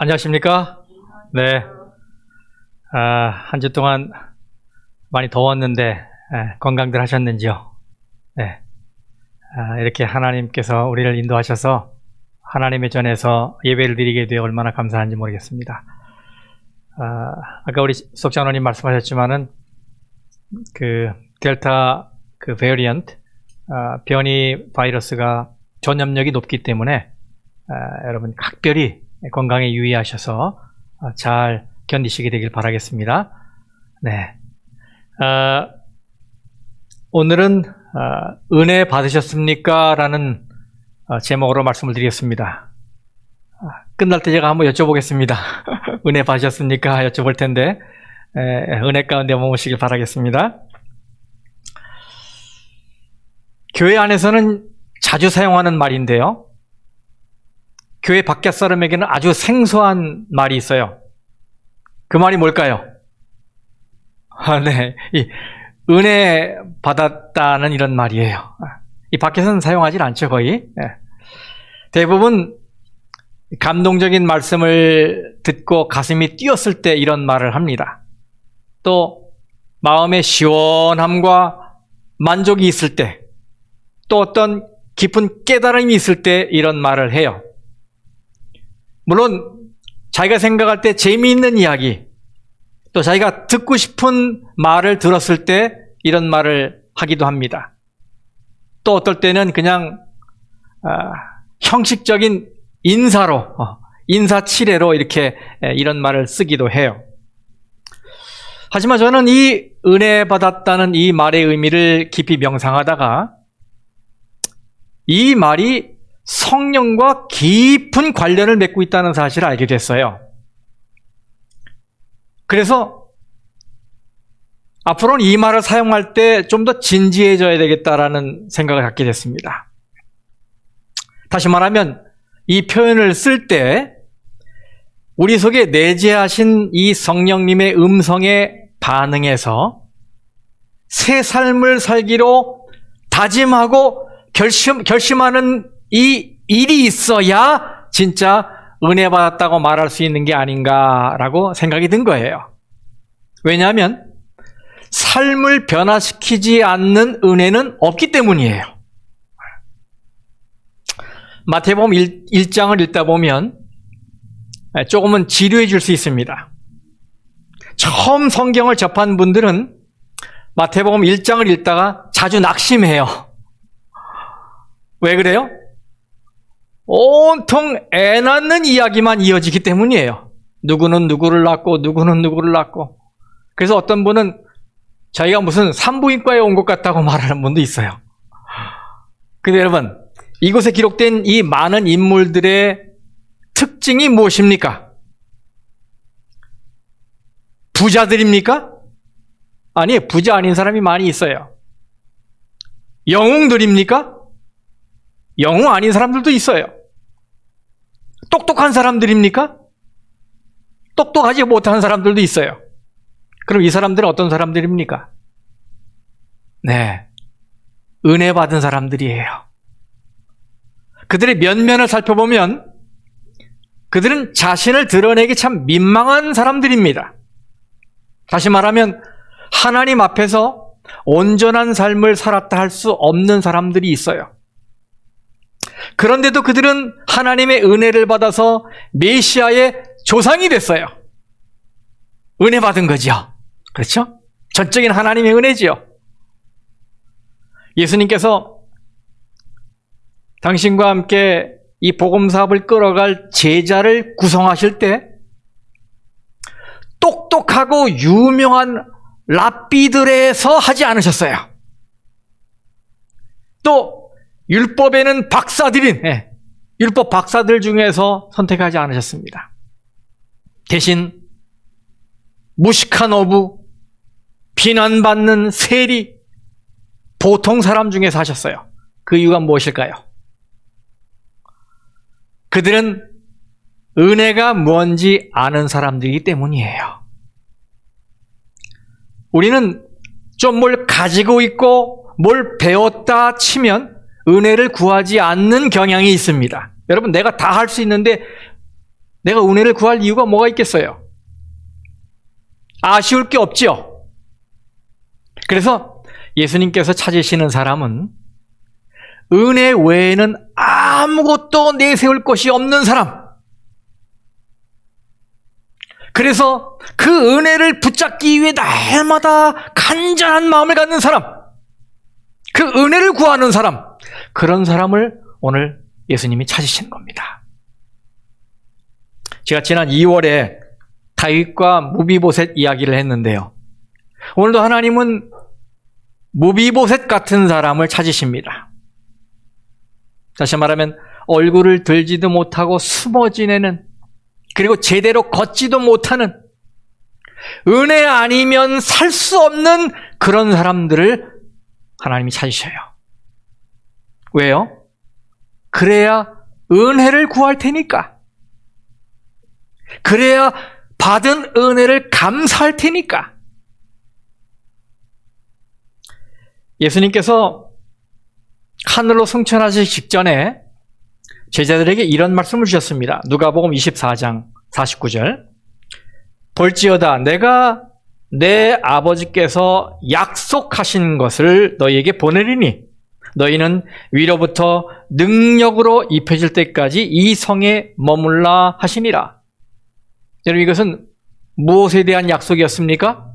안녕하십니까? 네. 한 주 동안 많이 더웠는데, 건강들 하셨는지요? 네. 이렇게 하나님께서 우리를 인도하셔서 하나님의 전에서 예배를 드리게 되어 얼마나 감사한지 모르겠습니다. 아까 우리 속장로님 말씀하셨지만은, 델타 베리언트, 변이 바이러스가 전염력이 높기 때문에, 여러분 각별히 건강에 유의하셔서 잘 견디시게 되길 바라겠습니다. 네. 오늘은 은혜 받으셨습니까? 라는 제목으로 말씀을 드리겠습니다. 끝날 때 제가 한번 여쭤보겠습니다. 은혜 받으셨습니까? 여쭤볼 텐데 은혜 가운데 머무시길 바라겠습니다. 교회 안에서는 자주 사용하는 말인데요. 교회 밖의 사람에게는 아주 생소한 말이 있어요. 그 말이 뭘까요? 네. 은혜 받았다는 이런 말이에요. 이 밖에서는 사용하지 않죠, 거의. 네. 대부분 감동적인 말씀을 듣고 가슴이 뛰었을 때 이런 말을 합니다. 또 마음의 시원함과 만족이 있을 때, 또 어떤 깊은 깨달음이 있을 때 이런 말을 해요. 물론 자기가 생각할 때 재미있는 이야기, 또 자기가 듣고 싶은 말을 들었을 때 이런 말을 하기도 합니다. 또 어떨 때는 그냥 형식적인 인사로, 인사치레로 이렇게 이런 말을 쓰기도 해요. 하지만 저는 이 은혜 받았다는 이 말의 의미를 깊이 명상하다가 이 말이 성령과 깊은 관련을 맺고 있다는 사실을 알게 됐어요. 그래서 앞으로는 이 말을 사용할 때 좀 더 진지해져야 되겠다라는 생각을 갖게 됐습니다. 다시 말하면 이 표현을 쓸 때 우리 속에 내재하신 이 성령님의 음성에 반응해서 새 삶을 살기로 다짐하고 결심하는 이 일이 있어야 진짜 은혜 받았다고 말할 수 있는 게 아닌가라고 생각이 든 거예요. 왜냐하면 삶을 변화시키지 않는 은혜는 없기 때문이에요. 마태복음 1장을 읽다 보면 조금은 지루해 질 수 있습니다. 처음 성경을 접한 분들은 마태복음 1장을 읽다가 자주 낙심해요. 왜 그래요? 온통 애 낳는 이야기만 이어지기 때문이에요. 누구는 누구를 낳고 누구는 누구를 낳고. 그래서 어떤 분은 자기가 무슨 산부인과에 온 것 같다고 말하는 분도 있어요. 근데 여러분, 이곳에 기록된 이 많은 인물들의 특징이 무엇입니까? 부자들입니까? 아니, 부자 아닌 사람이 많이 있어요. 영웅들입니까? 영웅 아닌 사람들도 있어요. 똑똑한 사람들입니까? 똑똑하지 못한 사람들도 있어요. 그럼 이 사람들은 어떤 사람들입니까? 네, 은혜 받은 사람들이에요. 그들의 면면을 살펴보면 그들은 자신을 드러내기 참 민망한 사람들입니다. 다시 말하면 하나님 앞에서 온전한 삶을 살았다 할 수 없는 사람들이 있어요. 그런데도 그들은 하나님의 은혜를 받아서 메시아의 조상이 됐어요. 은혜 받은 거죠. 그렇죠? 전적인 하나님의 은혜지요. 예수님께서 당신과 함께 이 복음 사업을 끌어갈 제자를 구성하실 때 똑똑하고 유명한 랍비들에서 하지 않으셨어요. 또 율법에는 박사들인 율법 박사들 중에서 선택하지 않으셨습니다. 대신 무식한 어부, 비난받는 세리, 보통 사람 중에서 하셨어요. 그 이유가 무엇일까요? 그들은 은혜가 뭔지 아는 사람들이기 때문이에요. 우리는 좀 뭘 가지고 있고 뭘 배웠다 치면 은혜를 구하지 않는 경향이 있습니다. 여러분, 내가 다 할 수 있는데 내가 은혜를 구할 이유가 뭐가 있겠어요? 아쉬울 게 없지요. 그래서 예수님께서 찾으시는 사람은 은혜 외에는 아무것도 내세울 것이 없는 사람. 그래서 그 은혜를 붙잡기 위해 날마다 간절한 마음을 갖는 사람, 그 은혜를 구하는 사람, 그런 사람을 오늘 예수님이 찾으신 겁니다. 제가 지난 2월에 다윗과 무비보셋 이야기를 했는데요. 오늘도 하나님은 무비보셋 같은 사람을 찾으십니다. 다시 말하면 얼굴을 들지도 못하고 숨어 지내는, 그리고 제대로 걷지도 못하는, 은혜 아니면 살 수 없는 그런 사람들을 하나님이 찾으셔요. 왜요? 그래야 은혜를 구할 테니까. 그래야 받은 은혜를 감사할 테니까. 예수님께서 하늘로 승천하시기 직전에 제자들에게 이런 말씀을 주셨습니다. 누가복음 24장 49절. 볼지어다 내가 내 아버지께서 약속하신 것을 너희에게 보내리니 너희는 위로부터 능력으로 입혀질 때까지 이 성에 머물라 하시니라. 여러분, 이것은 무엇에 대한 약속이었습니까?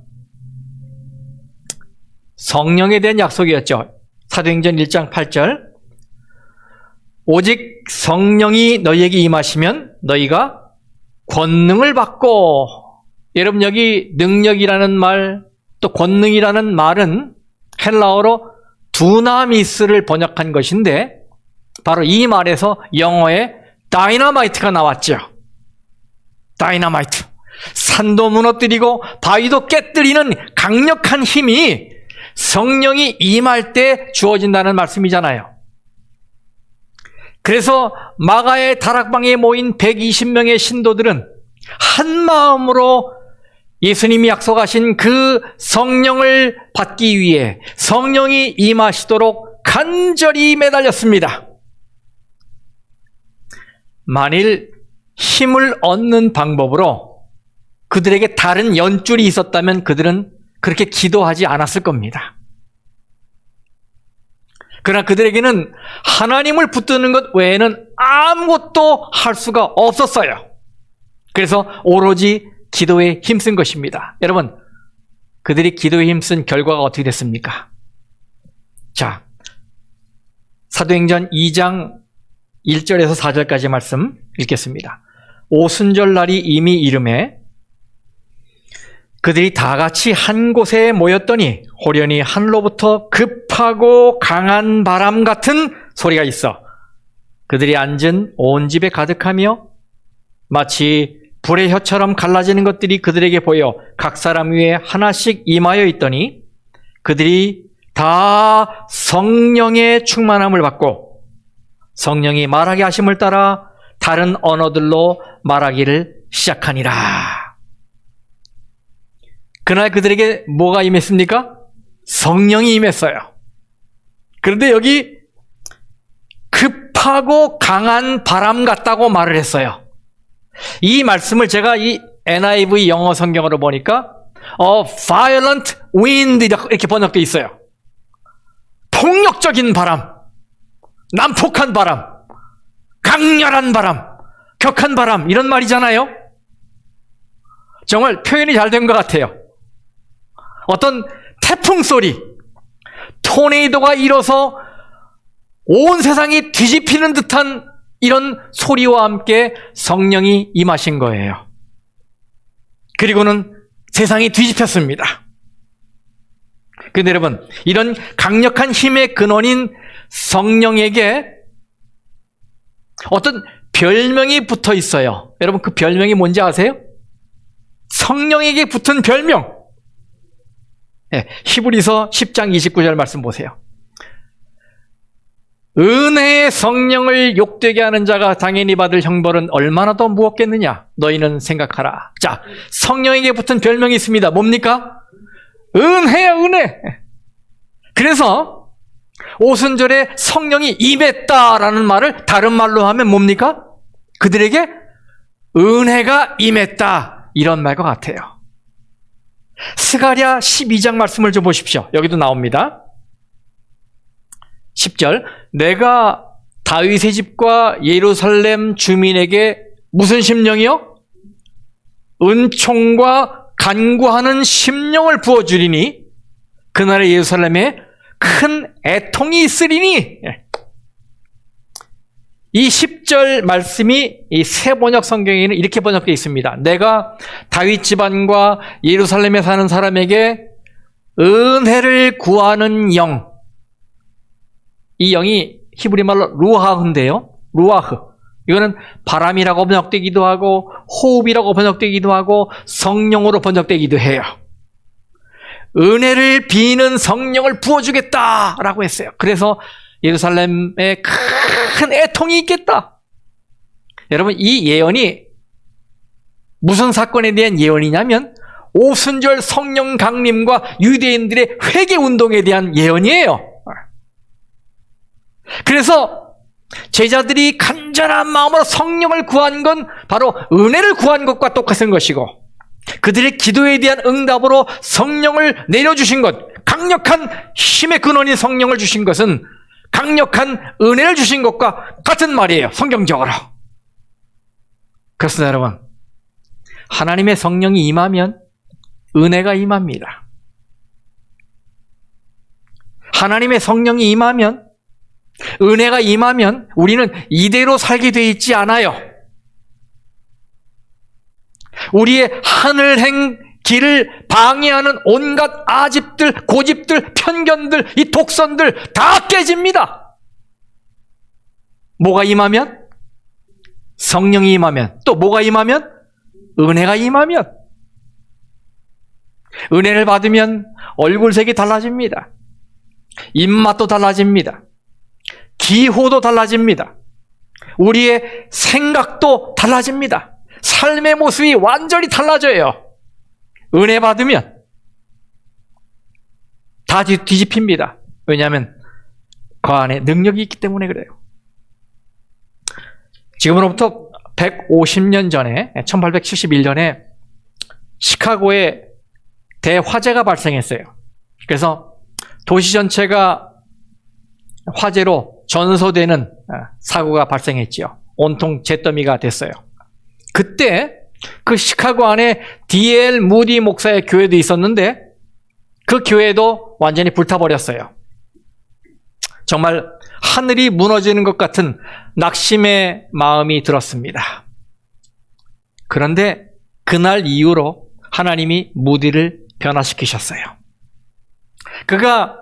성령에 대한 약속이었죠. 사도행전 1장 8절. 오직 성령이 너희에게 임하시면 너희가 권능을 받고, 여러분 여기 능력이라는 말, 또 권능이라는 말은 헬라어로 두나미스를 번역한 것인데 바로 이 말에서 영어에 다이너마이트가 나왔죠. 다이너마이트. 산도 무너뜨리고 바위도 깨뜨리는 강력한 힘이 성령이 임할 때 주어진다는 말씀이잖아요. 그래서 마가의 다락방에 모인 120명의 신도들은 한 마음으로 예수님이 약속하신 그 성령을 받기 위해 성령이 임하시도록 간절히 매달렸습니다. 만일 힘을 얻는 방법으로 그들에게 다른 연줄이 있었다면 그들은 그렇게 기도하지 않았을 겁니다. 그러나 그들에게는 하나님을 붙드는 것 외에는 아무것도 할 수가 없었어요. 그래서 오로지 기도에 힘쓴 것입니다. 여러분, 그들이 기도에 힘쓴 결과가 어떻게 됐습니까? 자, 사도행전 2장 1절에서 4절까지 말씀 읽겠습니다. 오순절 날이 이미 이름에 그들이 다 같이 한 곳에 모였더니 호련히 하늘로부터 급하고 강한 바람 같은 소리가 있어 그들이 앉은 온 집에 가득하며 마치 불의 혀처럼 갈라지는 것들이 그들에게 보여 각 사람 위에 하나씩 임하여 있더니 그들이 다 성령의 충만함을 받고 성령이 말하게 하심을 따라 다른 언어들로 말하기를 시작하니라. 그날 그들에게 뭐가 임했습니까? 성령이 임했어요. 그런데 여기 급하고 강한 바람 같다고 말을 했어요. 이 말씀을 제가 이 NIV 영어 성경으로 보니까 violent wind 이렇게 번역되어 있어요. 폭력적인 바람, 난폭한 바람, 강렬한 바람, 격한 바람, 이런 말이잖아요. 정말 표현이 잘 된 것 같아요. 어떤 태풍 소리, 토네이도가 일어서 온 세상이 뒤집히는 듯한 이런 소리와 함께 성령이 임하신 거예요. 그리고는 세상이 뒤집혔습니다. 그런데 여러분, 이런 강력한 힘의 근원인 성령에게 어떤 별명이 붙어 있어요. 여러분, 그 별명이 뭔지 아세요? 성령에게 붙은 별명. 네, 히브리서 10장 29절 말씀 보세요. 은혜의 성령을 욕되게 하는 자가 당연히 받을 형벌은 얼마나 더 무겁겠느냐 너희는 생각하라. 자, 성령에게 붙은 별명이 있습니다. 뭡니까? 은혜야, 은혜. 그래서 오순절에 성령이 임했다라는 말을 다른 말로 하면 뭡니까? 그들에게 은혜가 임했다. 이런 말과 같아요. 스가랴 12장 말씀을 좀 보십시오. 여기도 나옵니다. 10절. 내가 다윗의 집과 예루살렘 주민에게 무슨 심령이요? 은총과 간구하는 심령을 부어주리니 그날의 예루살렘에 큰 애통이 있으리니. 이 10절 말씀이 이 새 번역 성경에는 이렇게 번역되어 있습니다. 내가 다윗 집안과 예루살렘에 사는 사람에게 은혜를 구하는 영. 이 영이 히브리 말로 루하흐인데요. 루아흐. 이거는 바람이라고 번역되기도 하고 호흡이라고 번역되기도 하고 성령으로 번역되기도 해요. 은혜를 비는 성령을 부어주겠다라고 했어요. 그래서 예루살렘에 큰 애통이 있겠다. 여러분, 이 예언이 무슨 사건에 대한 예언이냐면 오순절 성령 강림과 유대인들의 회개 운동에 대한 예언이에요. 그래서 제자들이 간절한 마음으로 성령을 구한 건 바로 은혜를 구한 것과 똑같은 것이고, 그들의 기도에 대한 응답으로 성령을 내려주신 것, 강력한 힘의 근원인 성령을 주신 것은 강력한 은혜를 주신 것과 같은 말이에요. 성경적으로. 그렇습니다, 여러분. 하나님의 성령이 임하면 은혜가 임합니다. 하나님의 성령이 임하면, 은혜가 임하면 우리는 이대로 살게 돼 있지 않아요. 우리의 하늘행 길을 방해하는 온갖 아집들, 고집들, 편견들, 이 독선들 다 깨집니다. 뭐가 임하면? 성령이 임하면. 또 뭐가 임하면? 은혜가 임하면. 은혜를 받으면 얼굴색이 달라집니다. 입맛도 달라집니다. 기호도 달라집니다. 우리의 생각도 달라집니다. 삶의 모습이 완전히 달라져요. 은혜 받으면 다 뒤집힙니다. 왜냐하면 그 안에 능력이 있기 때문에 그래요. 지금으로부터 150년 전에 1871년에 시카고에 대화재가 발생했어요. 그래서 도시 전체가 화재로 전소되는 사고가 발생했지요. 온통 잿더미가 됐어요. 그때 그 시카고 안에 D.L. 무디 목사의 교회도 있었는데 그 교회도 완전히 불타버렸어요. 정말 하늘이 무너지는 것 같은 낙심의 마음이 들었습니다. 그런데 그날 이후로 하나님이 무디를 변화시키셨어요. 그가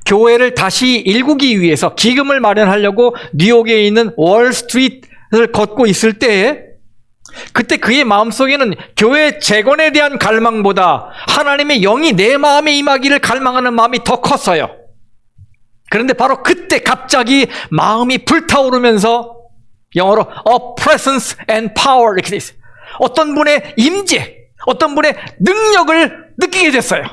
교회를 다시 일구기 위해서 기금을 마련하려고 뉴욕에 있는 월스트리트를 걷고 있을 때에 그때 그의 마음속에는 교회 재건에 대한 갈망보다 하나님의 영이 내 마음에 임하기를 갈망하는 마음이 더 컸어요. 그런데 바로 그때 갑자기 마음이 불타오르면서 영어로 a presence and power 이렇게 돼 있어요. 어떤 분의 임재, 어떤 분의 능력을 느끼게 됐어요.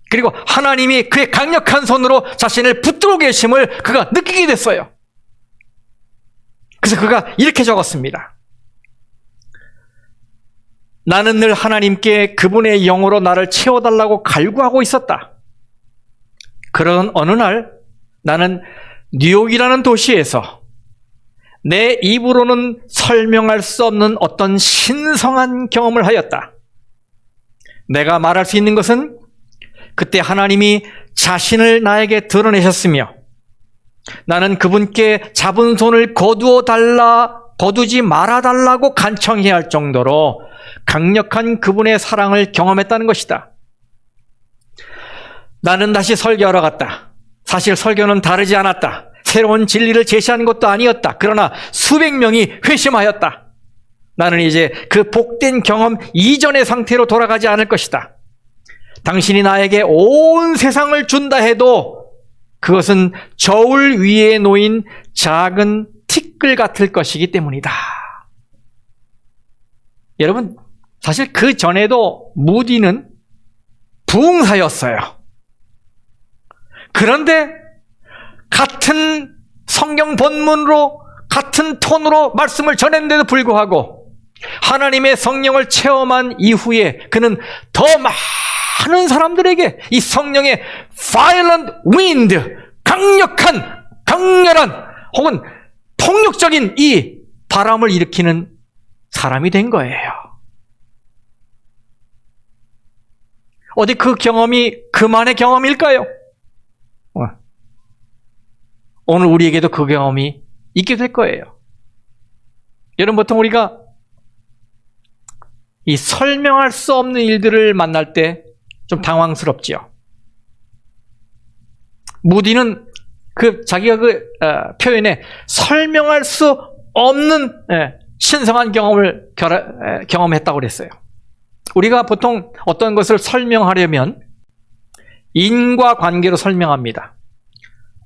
그리고 하나님이 그의 강력한 손으로 자신을 붙들고 계심을 그가 느끼게 됐어요. 그래서 그가 이렇게 적었습니다. 나는 늘 하나님께 그분의 영으로 나를 채워달라고 갈구하고 있었다. 그런 어느 날 나는 뉴욕이라는 도시에서 내 입으로는 설명할 수 없는 어떤 신성한 경험을 하였다. 내가 말할 수 있는 것은 그때 하나님이 자신을 나에게 드러내셨으며 나는 그분께 잡은 손을 거두지 말아달라고 간청해야 할 정도로 강력한 그분의 사랑을 경험했다는 것이다. 나는 다시 설교하러 갔다. 사실 설교는 다르지 않았다. 새로운 진리를 제시하는 것도 아니었다. 그러나 수백 명이 회심하였다. 나는 이제 그 복된 경험 이전의 상태로 돌아가지 않을 것이다. 당신이 나에게 온 세상을 준다 해도 그것은 저울 위에 놓인 작은 티끌 같을 것이기 때문이다. 여러분, 사실 그 전에도 무디는 부흥사였어요. 그런데 같은 성경 본문으로 같은 톤으로 말씀을 전했는데도 불구하고 하나님의 성령을 체험한 이후에 그는 더 많은 사람들에게 이 성령의 violent wind, 강력한, 강렬한 혹은 폭력적인 이 바람을 일으키는 사람이 된 거예요. 어디 그 경험이 그만의 경험일까요? 오늘 우리에게도 그 경험이 있게 될 거예요. 여러분, 보통 우리가 이 설명할 수 없는 일들을 만날 때 좀 당황스럽지요. 무디는 자기가 표현에 설명할 수 없는 신성한 경험을 경험했다고 그랬어요. 우리가 보통 어떤 것을 설명하려면 인과 관계로 설명합니다.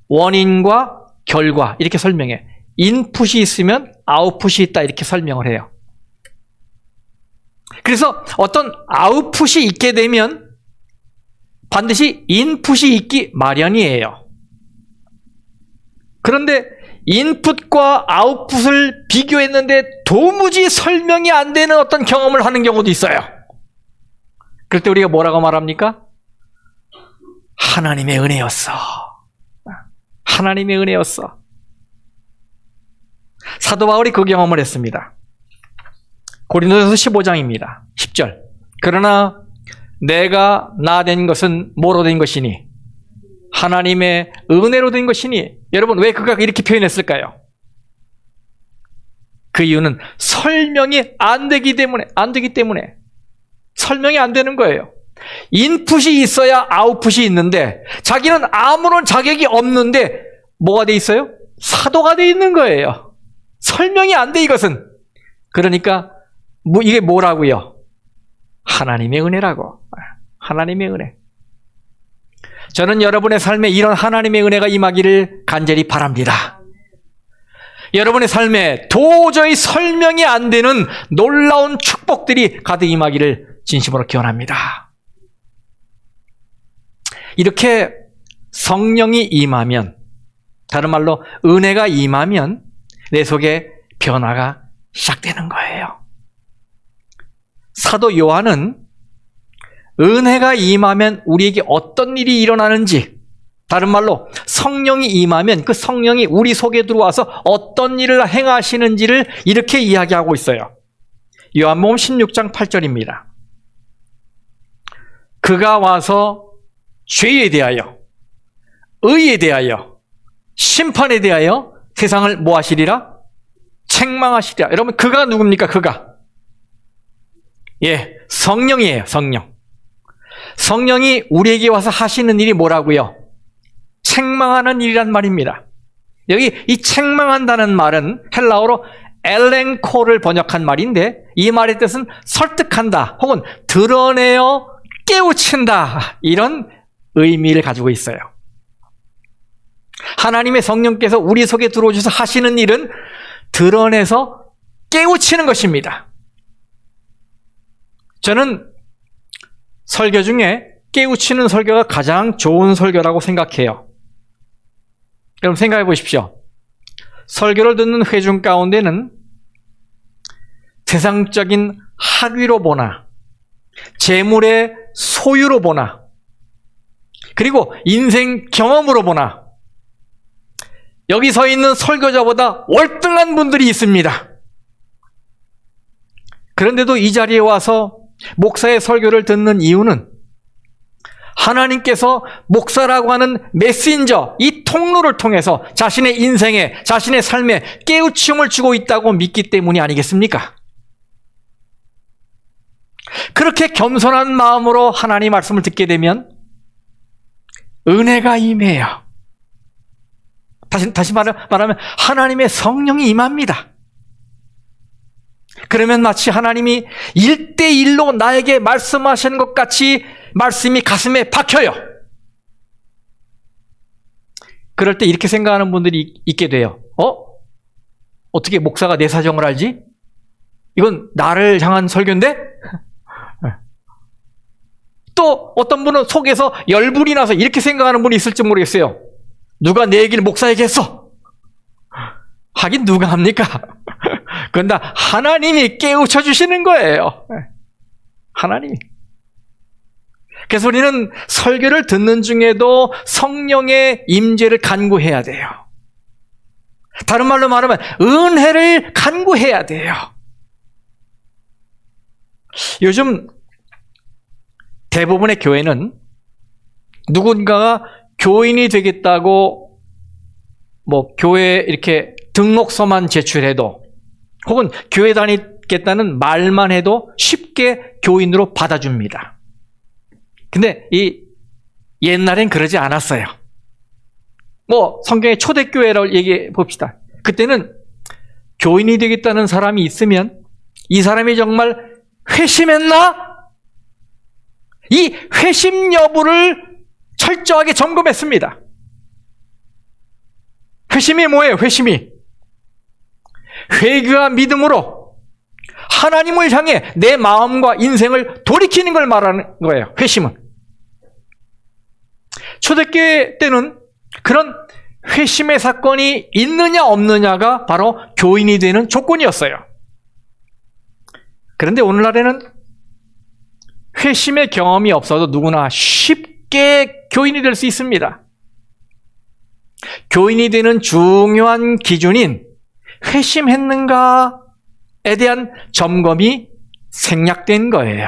원인과 결과 이렇게 설명해. 인풋이 있으면 아웃풋이 있다 이렇게 설명을 해요. 그래서 어떤 아웃풋이 있게 되면 반드시 인풋이 있기 마련이에요. 그런데 인풋과 아웃풋을 비교했는데 도무지 설명이 안 되는 어떤 경험을 하는 경우도 있어요. 그럴 때 우리가 뭐라고 말합니까? 하나님의 은혜였어. 하나님의 은혜였어. 사도 바울이 그 경험을 했습니다. 고린도전서 15장입니다. 10절. 그러나 내가 나 된 것은 뭐로 된 것이니? 하나님의 은혜로 된 것이니. 여러분, 왜 그가 이렇게 표현했을까요? 그 이유는 설명이 안 되기 때문에. 설명이 안 되는 거예요. 인풋이 있어야 아웃풋이 있는데 자기는 아무런 자격이 없는데 뭐가 돼 있어요? 사도가 돼 있는 거예요. 설명이 안 돼, 이것은. 그러니까 이게 뭐라고요? 하나님의 은혜라고. 하나님의 은혜. 저는 여러분의 삶에 이런 하나님의 은혜가 임하기를 간절히 바랍니다. 여러분의 삶에 도저히 설명이 안 되는 놀라운 축복들이 가득 임하기를 진심으로 기원합니다. 이렇게 성령이 임하면, 다른 말로 은혜가 임하면 내 속에 변화가 시작되는 거예요. 사도 요한은 은혜가 임하면 우리에게 어떤 일이 일어나는지, 다른 말로 성령이 임하면 그 성령이 우리 속에 들어와서 어떤 일을 행하시는지를 이렇게 이야기하고 있어요. 요한복음 16장 8절입니다. 그가 와서 죄에 대하여, 의에 대하여, 심판에 대하여 세상을 뭐 하시리라? 책망하시리라. 여러분, 그가 누굽니까? 그가. 성령이에요. 성령이 우리에게 와서 하시는 일이 뭐라고요? 책망하는 일이란 말입니다. 여기 이 책망한다는 말은 헬라어로 엘렌코를 번역한 말인데 이 말의 뜻은 설득한다 혹은 드러내어 깨우친다, 이런 의미를 가지고 있어요. 하나님의 성령께서 우리 속에 들어오셔서 하시는 일은 드러내서 깨우치는 것입니다. 저는 설교 중에 깨우치는 설교가 가장 좋은 설교라고 생각해요. 여러분, 생각해 보십시오. 설교를 듣는 회중 가운데는 세상적인 학위로 보나, 재물의 소유로 보나, 그리고 인생 경험으로 보나, 여기 서 있는 설교자보다 월등한 분들이 있습니다. 그런데도 이 자리에 와서 목사의 설교를 듣는 이유는 하나님께서 목사라고 하는 메신저, 이 통로를 통해서 자신의 인생에, 자신의 삶에 깨우침을 주고 있다고 믿기 때문이 아니겠습니까? 그렇게 겸손한 마음으로 하나님 말씀을 듣게 되면 은혜가 임해요. 다시 말하면 하나님의 성령이 임합니다. 그러면 마치 하나님이 1대1로 나에게 말씀하시는 것 같이 말씀이 가슴에 박혀요. 그럴 때 이렇게 생각하는 분들이 있게 돼요. 어떻게 목사가 내 사정을 알지? 이건 나를 향한 설교인데? 또 어떤 분은 속에서 열불이 나서 이렇게 생각하는 분이 있을지 모르겠어요. 누가 내 얘기를 목사에게 했어? 하긴 누가 합니까? 그건 다 하나님이 깨우쳐 주시는 거예요. 하나님이. 그래서 우리는 설교를 듣는 중에도 성령의 임재를 간구해야 돼요. 다른 말로 말하면 은혜를 간구해야 돼요. 요즘 대부분의 교회는 누군가가 교인이 되겠다고 교회에 이렇게 등록서만 제출해도, 혹은 교회 다니겠다는 말만 해도 쉽게 교인으로 받아줍니다. 근데 옛날엔 그러지 않았어요. 성경의 초대교회라고 얘기해 봅시다. 그때는 교인이 되겠다는 사람이 있으면 이 사람이 정말 회심했나? 이 회심 여부를 철저하게 점검했습니다. 회심이 뭐예요? 회심이 회개와 믿음으로 하나님을 향해 내 마음과 인생을 돌이키는 걸 말하는 거예요. 회심은. 초대교회 때는 그런 회심의 사건이 있느냐 없느냐가 바로 교인이 되는 조건이었어요. 그런데 오늘날에는 회심의 경험이 없어도 누구나 쉽게 교인이 될 수 있습니다. 교인이 되는 중요한 기준인 회심했는가에 대한 점검이 생략된 거예요.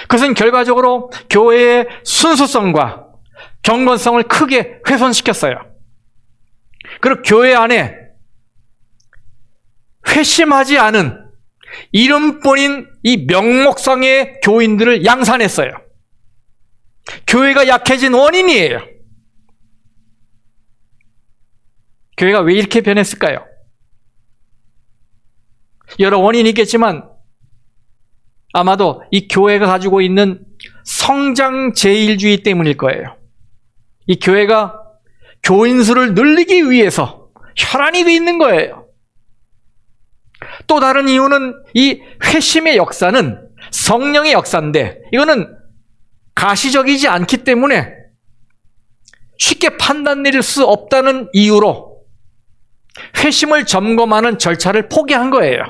그것은 결과적으로 교회의 순수성과 경건성을 크게 훼손시켰어요. 그리고 교회 안에 회심하지 않은 이름뿐인 이 명목상의 교인들을 양산했어요. 교회가 약해진 원인이에요. 교회가 왜 이렇게 변했을까요? 여러 원인이 있겠지만 아마도 이 교회가 가지고 있는 성장제일주의 때문일 거예요. 이 교회가 교인 수를 늘리기 위해서 혈안이 되어 있는 거예요. 또 다른 이유는 이 회심의 역사는 성령의 역사인데 이거는 가시적이지 않기 때문에 쉽게 판단 내릴 수 없다는 이유로 회심을 점검하는 절차를 포기한 거예요.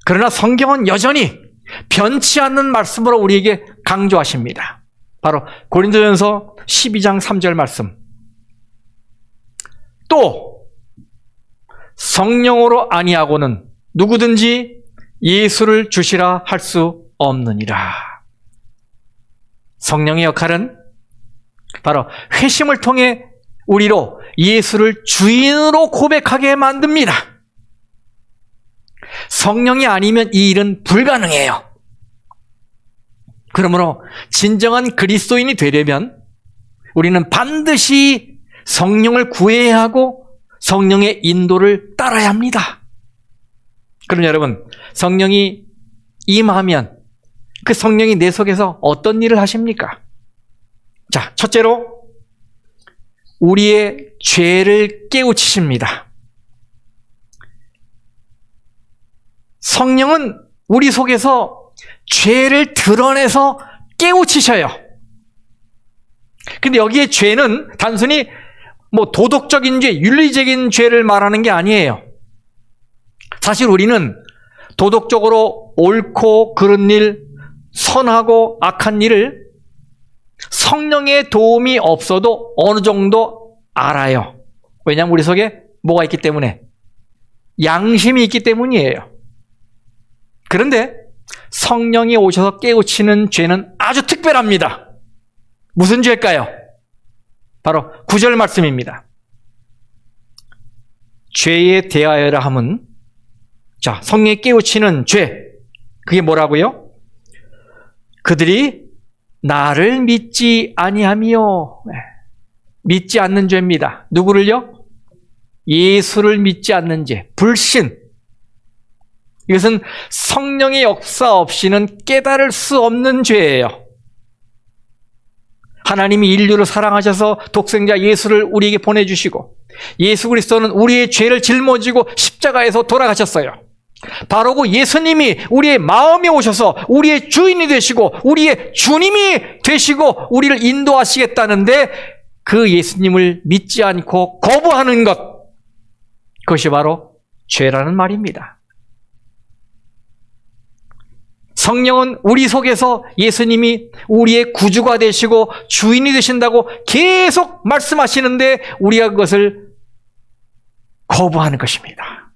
그러나 성경은 여전히 변치 않는 말씀으로 우리에게 강조하십니다. 바로 고린도전서 12장 3절 말씀. 또 성령으로 아니하고는 누구든지 예수를 주시라 할 수 없느니라. 성령의 역할은 바로 회심을 통해 우리로 예수를 주인으로 고백하게 만듭니다. 성령이 아니면 이 일은 불가능해요. 그러므로 진정한 그리스도인이 되려면 우리는 반드시 성령을 구해야 하고 성령의 인도를 따라야 합니다. 그럼 여러분, 성령이 임하면 그 성령이 내 속에서 어떤 일을 하십니까? 자, 첫째로 우리의 죄를 깨우치십니다. 성령은 우리 속에서 죄를 드러내서 깨우치셔요. 근데 여기에 죄는 단순히 도덕적인 죄, 윤리적인 죄를 말하는 게 아니에요. 사실 우리는 도덕적으로 옳고 그른 일, 선하고 악한 일을 성령의 도움이 없어도 어느 정도 알아요. 왜냐하면 우리 속에 뭐가 있기 때문에? 양심이 있기 때문이에요. 그런데 성령이 오셔서 깨우치는 죄는 아주 특별합니다. 무슨 죄일까요? 바로 9절 말씀입니다. 죄에 대하여라 함은, 자, 성령이 깨우치는 죄, 그게 뭐라고요? 그들이 나를 믿지 아니하며, 믿지 않는 죄입니다. 누구를요? 예수를 믿지 않는 죄, 불신. 이것은 성령의 역사 없이는 깨달을 수 없는 죄예요. 하나님이 인류를 사랑하셔서 독생자 예수를 우리에게 보내주시고 예수 그리스도는 우리의 죄를 짊어지고 십자가에서 돌아가셨어요. 바로 그 예수님이 우리의 마음에 오셔서 우리의 주인이 되시고 우리의 주님이 되시고 우리를 인도하시겠다는데 그 예수님을 믿지 않고 거부하는 것, 그것이 바로 죄라는 말입니다. 성령은 우리 속에서 예수님이 우리의 구주가 되시고 주인이 되신다고 계속 말씀하시는데 우리가 그것을 거부하는 것입니다.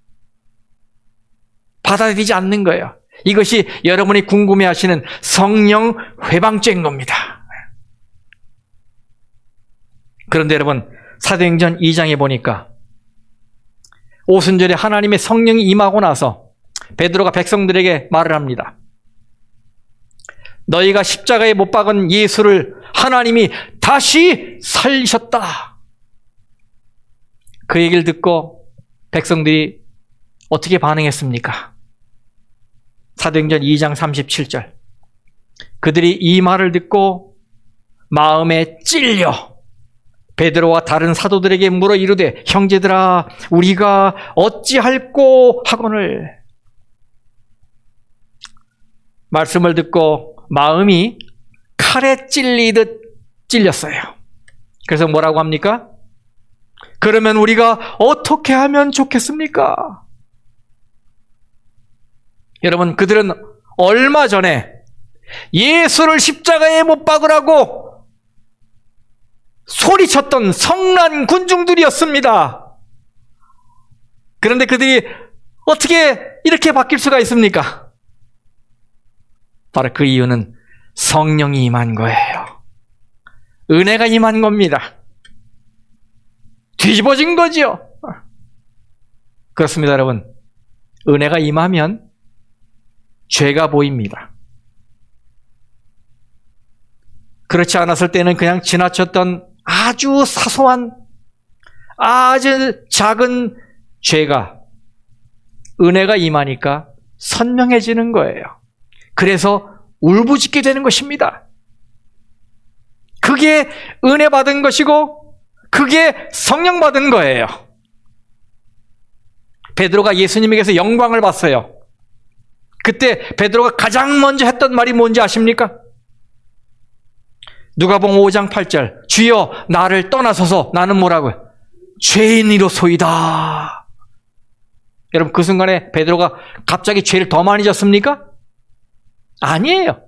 받아들이지 않는 거예요. 이것이 여러분이 궁금해하시는 성령 회방죄인 겁니다. 그런데 여러분, 사도행전 2장에 보니까 오순절에 하나님의 성령이 임하고 나서 베드로가 백성들에게 말을 합니다. 너희가 십자가에 못 박은 예수를 하나님이 다시 살리셨다. 그 얘기를 듣고 백성들이 어떻게 반응했습니까? 사도행전 2장 37절. 그들이 이 말을 듣고 마음에 찔려 베드로와 다른 사도들에게 물어 이르되 형제들아 우리가 어찌할꼬 하거늘. 말씀을 듣고 마음이 칼에 찔리듯 찔렸어요. 그래서 뭐라고 합니까? 그러면 우리가 어떻게 하면 좋겠습니까? 여러분, 그들은 얼마 전에 예수를 십자가에 못 박으라고 소리쳤던 성난 군중들이었습니다. 그런데 그들이 어떻게 이렇게 바뀔 수가 있습니까? 바로 그 이유는 성령이 임한 거예요. 은혜가 임한 겁니다. 뒤집어진 거지요. 그렇습니다, 여러분. 은혜가 임하면 죄가 보입니다. 그렇지 않았을 때는 그냥 지나쳤던 아주 사소한, 아주 작은 죄가 은혜가 임하니까 선명해지는 거예요. 그래서 울부짖게 되는 것입니다. 그게 은혜 받은 것이고 그게 성령 받은 거예요. 베드로가 예수님에게서 영광을 봤어요. 그때 베드로가 가장 먼저 했던 말이 뭔지 아십니까? 누가복음 5장 8절. 주여 나를 떠나소서. 나는 뭐라고요? 죄인이로소이다. 여러분, 그 순간에 베드로가 갑자기 죄를 더 많이 졌습니까? 아니에요.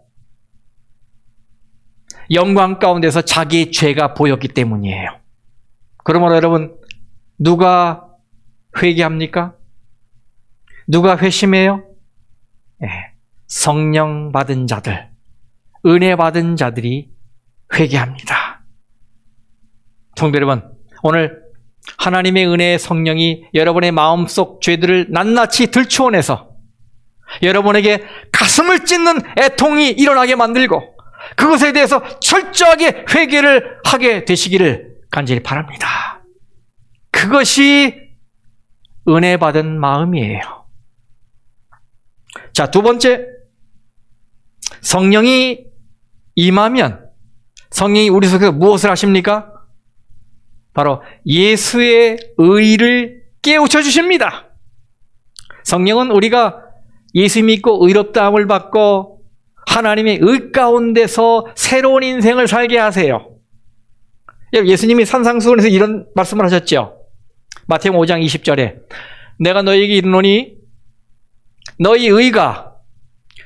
영광 가운데서 자기의 죄가 보였기 때문이에요. 그러므로 여러분, 누가 회개합니까? 누가 회심해요? 네, 성령 받은 자들, 은혜 받은 자들이 회개합니다. 성도 여러분, 오늘 하나님의 은혜의 성령이 여러분의 마음속 죄들을 낱낱이 들추어내서 여러분에게 가슴을 찢는 애통이 일어나게 만들고 그것에 대해서 철저하게 회개를 하게 되시기를 간절히 바랍니다. 그것이 은혜 받은 마음이에요. 자, 두 번째, 성령이 임하면 성령이 우리 속에서 무엇을 하십니까? 바로 예수의 의를 깨우쳐 주십니다. 성령은 우리가 예수 믿고 의롭다함을 받고 하나님의 의 가운데서 새로운 인생을 살게 하세요. 예수님이 산상수훈에서 이런 말씀을 하셨죠. 마태복음 5장 20절에 내가 너희에게 이르노니 너희 의가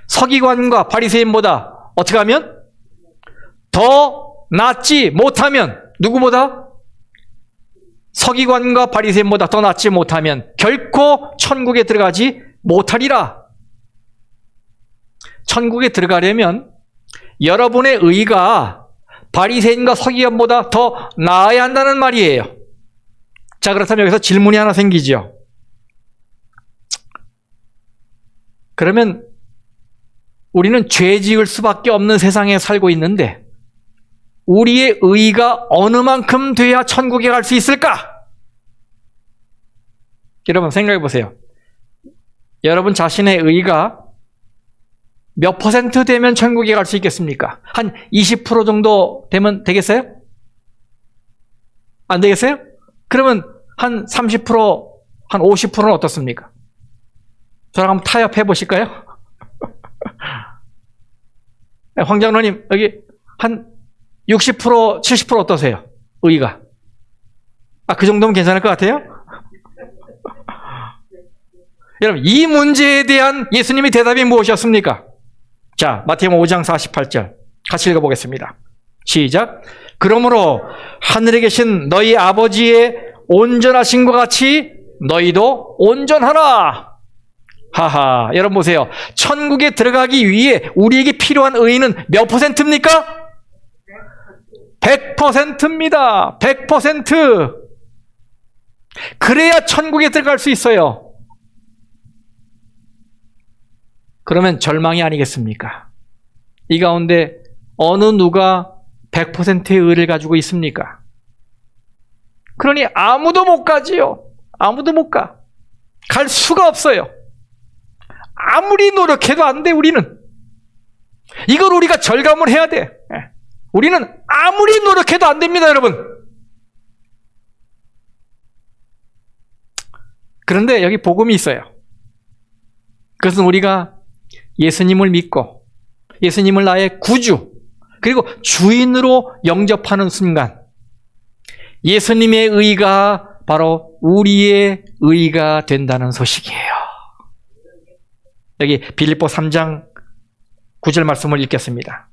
서기관과 바리새인보다 어떻게 하면 더 낫지 못하면, 누구보다? 서기관과 바리새인보다 더 낫지 못하면 결코 천국에 들어가지 못하리라. 천국에 들어가려면 여러분의 의가 바리새인과 서기관보다 더 나아야 한다는 말이에요. 자, 그렇다면 여기서 질문이 하나 생기죠. 그러면 우리는 죄 지을 수밖에 없는 세상에 살고 있는데 우리의 의가 어느 만큼 돼야 천국에 갈 수 있을까? 여러분 생각해 보세요. 여러분 자신의 의가 몇 % 되면 천국에 갈 수 있겠습니까? 한 20% 정도 되면 되겠어요? 안 되겠어요? 그러면 한 30%, 한 50%는 어떻습니까? 저랑 한번 타협해 보실까요? 황 장로님, 여기 한 60%, 70% 어떠세요? 의가. 그 정도면 괜찮을 것 같아요? 여러분, 이 문제에 대한 예수님의 대답이 무엇이었습니까? 자, 마태복음 5장 48절 같이 읽어보겠습니다. 시작. 그러므로 하늘에 계신 너희 아버지의 온전하신 것 같이 너희도 온전하라. 하하, 여러분 보세요. 천국에 들어가기 위해 우리에게 필요한 의의는 몇 %입니까? 100%입니다. 100%. 그래야 천국에 들어갈 수 있어요. 그러면 절망이 아니겠습니까? 이 가운데 어느 누가 100%의 의를 가지고 있습니까? 그러니 아무도 못 가지요. 아무도 못 가. 갈 수가 없어요. 아무리 노력해도 안 돼, 우리는. 이걸 우리가 절감을 해야 돼. 우리는 아무리 노력해도 안 됩니다, 여러분. 그런데 여기 복음이 있어요. 그것은 우리가 예수님을 믿고 예수님을 나의 구주 그리고 주인으로 영접하는 순간 예수님의 의가 바로 우리의 의가 된다는 소식이에요. 여기 빌립보 3장 9절 말씀을 읽겠습니다.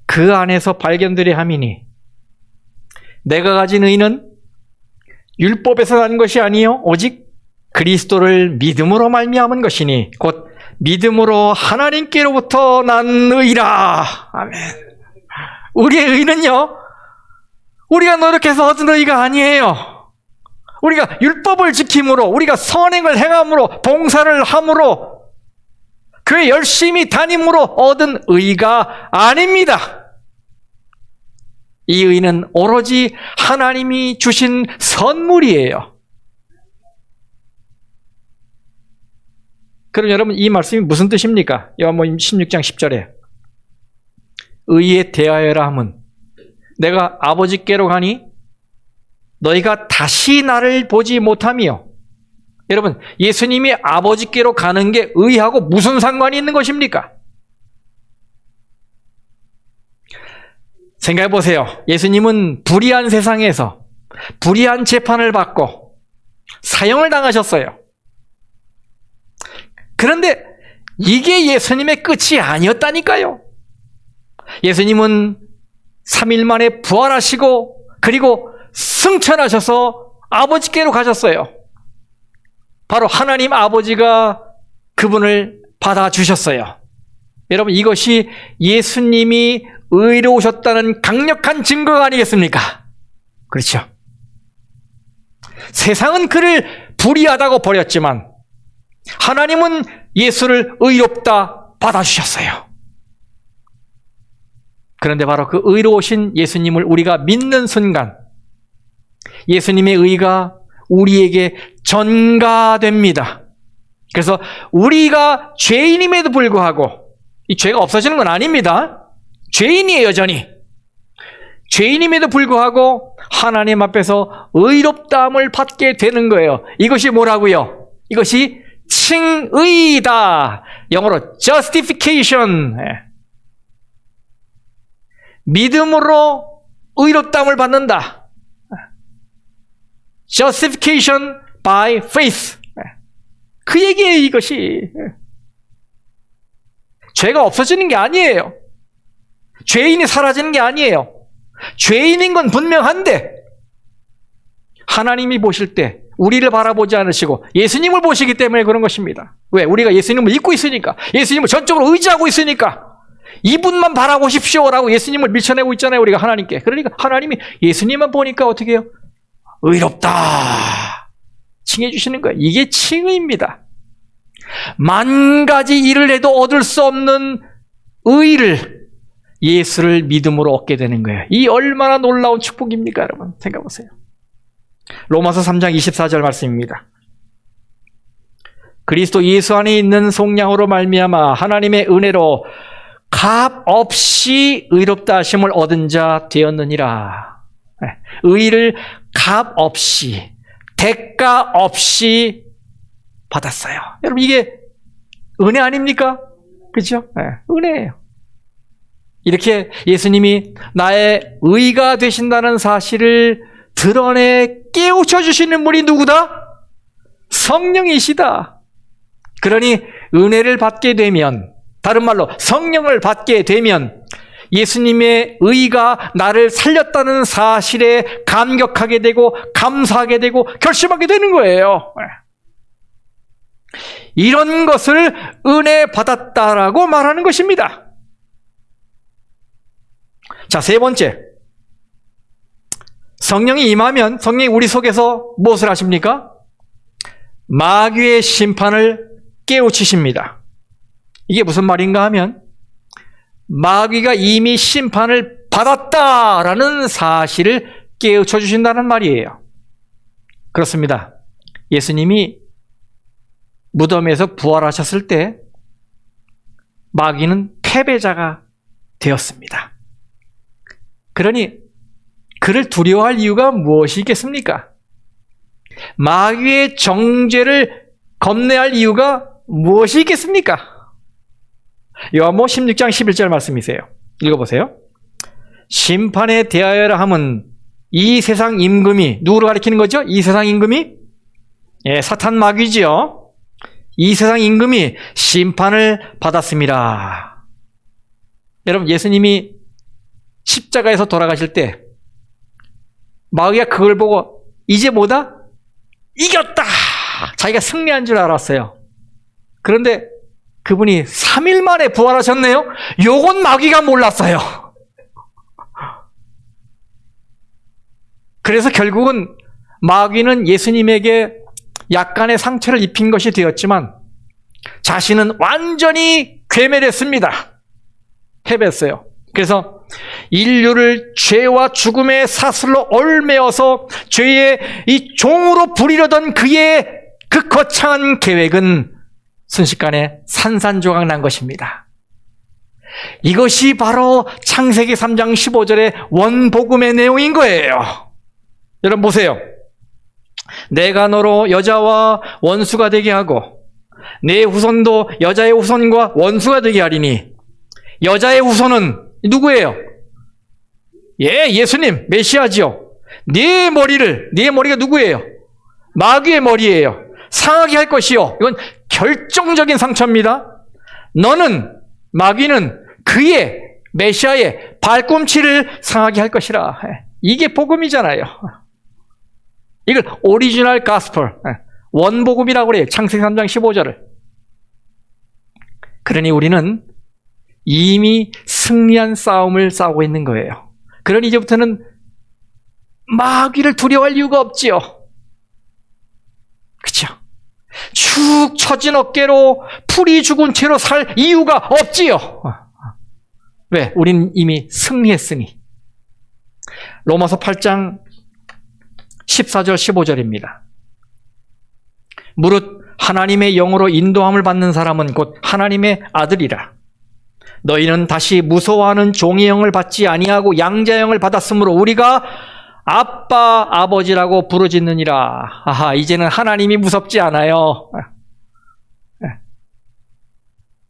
그 안에서 발견되려 함이니 내가 가진 의는 율법에서 난 것이 아니요 오직 그리스도를 믿음으로 말미암은 것이니 곧 믿음으로 하나님께로부터 난 의라. 아멘. 우리의 의는요, 우리가 노력해서 얻은 의가 아니에요. 우리가 율법을 지킴으로, 우리가 선행을 행함으로, 봉사를 함으로, 교회 열심히 다님으로 얻은 의가 아닙니다. 이 의는 오로지 하나님이 주신 선물이에요. 그럼 여러분, 이 말씀이 무슨 뜻입니까? 요한복음 16장 10절에 의에 대하여라 함은 내가 아버지께로 가니 너희가 다시 나를 보지 못하며. 여러분, 예수님이 아버지께로 가는 게 의하고 무슨 상관이 있는 것입니까? 생각해 보세요. 예수님은 불의한 세상에서 불의한 재판을 받고 사형을 당하셨어요. 그런데 이게 예수님의 끝이 아니었다니까요. 예수님은 3일 만에 부활하시고 그리고 승천하셔서 아버지께로 가셨어요. 바로 하나님 아버지가 그분을 받아주셨어요. 여러분, 이것이 예수님이 의로우셨다는 강력한 증거가 아니겠습니까? 그렇죠. 세상은 그를 불의하다고 버렸지만 하나님은 예수를 의롭다 받아주셨어요. 그런데 바로 그 의로우신 예수님을 우리가 믿는 순간 예수님의 의가 우리에게 전가됩니다. 그래서 우리가 죄인임에도 불구하고, 이 죄가 없어지는 건 아닙니다. 죄인이에요, 여전히. 죄인임에도 불구하고 하나님 앞에서 의롭다함을 받게 되는 거예요. 이것이 뭐라고요? 이것이 칭의다. 영어로 justification. 믿음으로 의롭다함을 받는다. justification by faith. 그 얘기예요, 이것이. 죄가 없어지는 게 아니에요. 죄인이 사라지는 게 아니에요. 죄인인 건 분명한데 하나님이 보실 때 우리를 바라보지 않으시고 예수님을 보시기 때문에 그런 것입니다. 왜? 우리가 예수님을 믿고 있으니까, 예수님을 전적으로 의지하고 있으니까 이분만 바라보십시오라고 예수님을 밀쳐내고 있잖아요, 우리가 하나님께. 그러니까 하나님이 예수님만 보니까 어떻게 해요? 의롭다 칭해 주시는 거예요. 이게 칭의입니다. 만 가지 일을 해도 얻을 수 없는 의를 예수를 믿음으로 얻게 되는 거예요. 이 얼마나 놀라운 축복입니까, 여러분? 생각해 보세요. 로마서 3장 24절 말씀입니다. 그리스도 예수 안에 있는 속량으로 말미암아 하나님의 은혜로 값 없이 의롭다 하심을 얻은 자 되었느니라. 의를 값 없이, 대가 없이 받았어요. 여러분, 이게 은혜 아닙니까? 그렇죠? 네, 은혜예요. 이렇게 예수님이 나의 의가 되신다는 사실을 드러내 깨우쳐 주시는 분이 누구다? 성령이시다. 그러니 은혜를 받게 되면, 다른 말로 성령을 받게 되면 예수님의 의가 나를 살렸다는 사실에 감격하게 되고 감사하게 되고 결심하게 되는 거예요. 이런 것을 은혜 받았다라고 말하는 것입니다. 자, 세 번째. 성령이 임하면 성령이 우리 속에서 무엇을 하십니까? 마귀의 심판을 깨우치십니다. 이게 무슨 말인가 하면 마귀가 이미 심판을 받았다라는 사실을 깨우쳐 주신다는 말이에요. 그렇습니다. 예수님이 무덤에서 부활하셨을 때 마귀는 패배자가 되었습니다. 그러니 그를 두려워할 이유가 무엇이 있겠습니까? 마귀의 정죄를 겁내할 이유가 무엇이 있겠습니까? 요한복음 16장 11절 말씀이세요. 읽어보세요. 심판에 대하여라 함은 이 세상 임금이, 누구를 가리키는 거죠? 이 세상 임금이? 예, 사탄 마귀지요. 이 세상 임금이 심판을 받았습니다. 여러분, 예수님이 십자가에서 돌아가실 때 마귀가 그걸 보고 이제 뭐다? 이겼다! 자기가 승리한 줄 알았어요. 그런데 그분이 3일 만에 부활하셨네요. 요건 마귀가 몰랐어요. 그래서 결국은 마귀는 예수님에게 약간의 상처를 입힌 것이 되었지만 자신은 완전히 괴멸했습니다. 패배했어요. 그래서 인류를 죄와 죽음의 사슬로 얽매어서 죄의 이 종으로 부리려던 그의 그 거창한 계획은 순식간에 산산조각 난 것입니다. 이것이 바로 창세기 3장 15절의 원복음의 내용인 거예요. 여러분 보세요. 내가 너로 여자와 원수가 되게 하고 내 후손도 여자의 후손과 원수가 되게 하리니, 여자의 후손은 누구예요? 예, 예수님, 메시아지요. 네 머리가 누구예요? 마귀의 머리예요. 상하게 할 것이요. 이건 결정적인 상처입니다. 너는, 마귀는 그의, 메시아의 발꿈치를 상하게 할 것이라. 이게 복음이잖아요. 이걸 오리지널 가스펠, 원복음이라고 그래요. 창세기 3장 15절을. 그러니 우리는 이미 승리한 싸움을 싸우고 있는 거예요. 그러니 이제부터는 마귀를 두려워할 이유가 없지요. 그렇죠? 축 처진 어깨로 풀이 죽은 채로 살 이유가 없지요. 왜? 우린 이미 승리했으니. 로마서 8장 14절 15절입니다. 무릇 하나님의 영으로 인도함을 받는 사람은 곧 하나님의 아들이라. 너희는 다시 무서워하는 종의 영을 받지 아니하고 양자의 영을 받았으므로 우리가 아빠, 아버지라고 부르짖느니라. 아하, 이제는 하나님이 무섭지 않아요.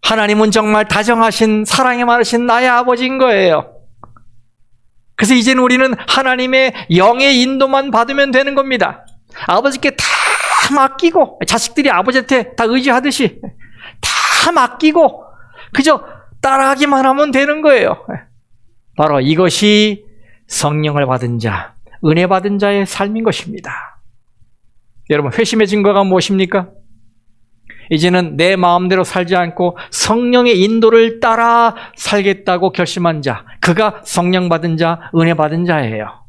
하나님은 정말 다정하신, 사랑이 많으신 나의 아버지인 거예요. 그래서 이제는 우리는 하나님의 영의 인도만 받으면 되는 겁니다. 아버지께 다 맡기고, 자식들이 아버지한테 다 의지하듯이 다 맡기고 그저 따라하기만 하면 되는 거예요. 바로 이것이 성령을 받은 자, 은혜 받은 자의 삶인 것입니다. 여러분, 회심의 증거가 무엇입니까? 이제는 내 마음대로 살지 않고 성령의 인도를 따라 살겠다고 결심한 자, 그가 성령 받은 자, 은혜 받은 자예요.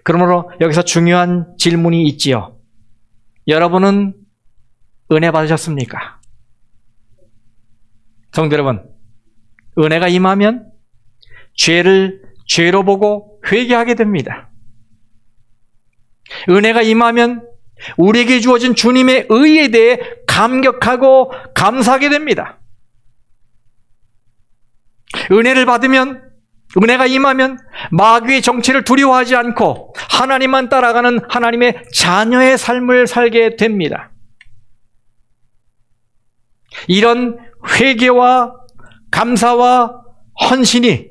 그러므로 여기서 중요한 질문이 있지요. 여러분은 은혜 받으셨습니까? 성도 여러분, 은혜가 임하면 죄를 죄로 보고 회개하게 됩니다. 은혜가 임하면 우리에게 주어진 주님의 의에 대해 감격하고 감사하게 됩니다. 은혜를 받으면, 은혜가 임하면 마귀의 정체를 두려워하지 않고 하나님만 따라가는 하나님의 자녀의 삶을 살게 됩니다. 이런 회개와 감사와 헌신이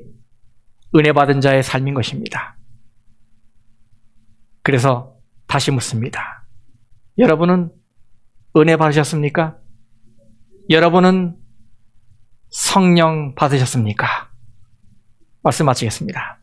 은혜 받은 자의 삶인 것입니다. 그래서 다시 묻습니다. 여러분은 은혜 받으셨습니까? 여러분은 성령 받으셨습니까? 말씀 마치겠습니다.